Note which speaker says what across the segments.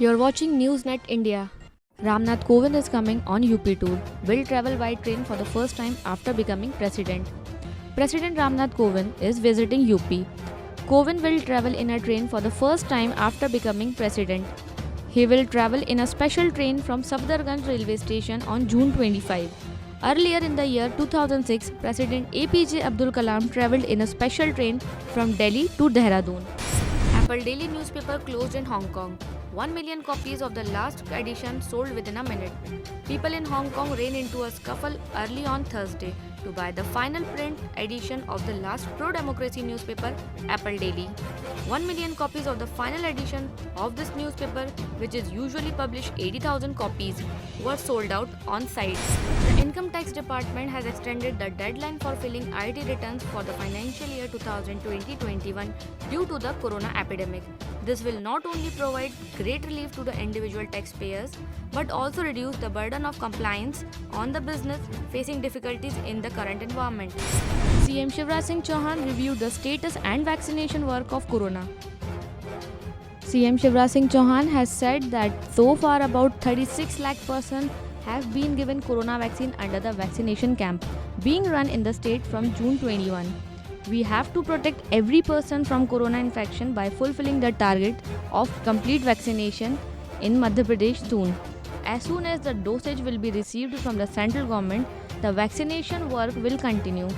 Speaker 1: You're watching NewsNet India. Ramnath Kovind is coming on UP tour. Will travel by train for the first time after becoming president. President Ramnath Kovind is visiting UP. Kovind will travel in a train for the first time after becoming president. He will travel in a special train from Safdarganj railway station on June 25. Earlier in the year 2006, President APJ Abdul Kalam travelled in a special train from Delhi to Dehradun. Apple Daily newspaper closed in Hong Kong. 1 million copies of the last edition sold within a minute. People in Hong Kong ran into a scuffle early on Thursday to buy the final print edition of the last pro-democracy newspaper, Apple Daily. 1 million copies of the final edition of this newspaper, which is usually published 80,000 copies, were sold out on site. The Income Tax Department has extended the deadline for filing IT returns for the financial year 2020-21 due to the corona epidemic. This will not only provide great relief to the individual taxpayers but also reduce the burden of compliance on the business facing difficulties in the current environment. CM Shivraj Singh Chauhan reviewed the status and vaccination work of corona. CM Shivraj Singh Chauhan has said that so far about 36 lakh persons have been given corona vaccine under the vaccination camp being run in the state from June 21. We have to protect every person from corona infection by fulfilling the target of complete vaccination in Madhya Pradesh soon. As soon as the dosage will be received from the central government, the vaccination work will continue.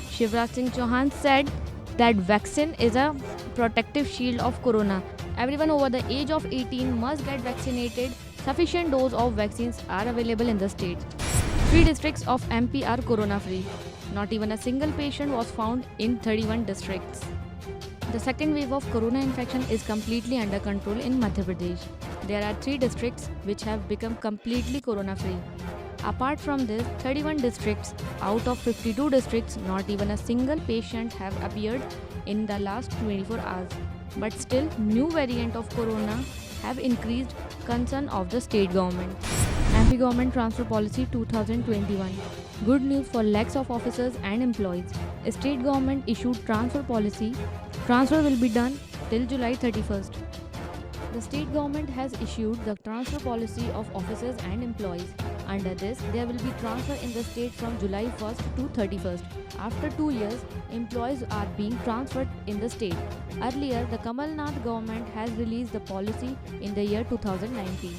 Speaker 1: Shivraj Singh Chauhan said that vaccine is a protective shield of corona. Everyone over the age of 18 must get vaccinated. Sufficient dose of vaccines are available in the state. 3 districts of MP are corona free. Not even a single patient was found in 31 districts. The second wave of corona infection is completely under control in Madhya Pradesh. There are 3 districts which have become completely corona free. Apart from this, 31 districts out of 52 districts, not even a single patient have appeared in the last 24 hours. But still, new variant of corona have increased concern of the state government. MP Government Transfer Policy 2021. Good news for lakhs of officers and employees. State government issued transfer policy. Transfer will be done till July 31st. The state government has issued the transfer policy of officers and employees. Under this, there will be transfer in the state from July 1st to 31st. After 2 years, employees are being transferred in the state. Earlier, the Kamal Nath government has released the policy in the year 2019.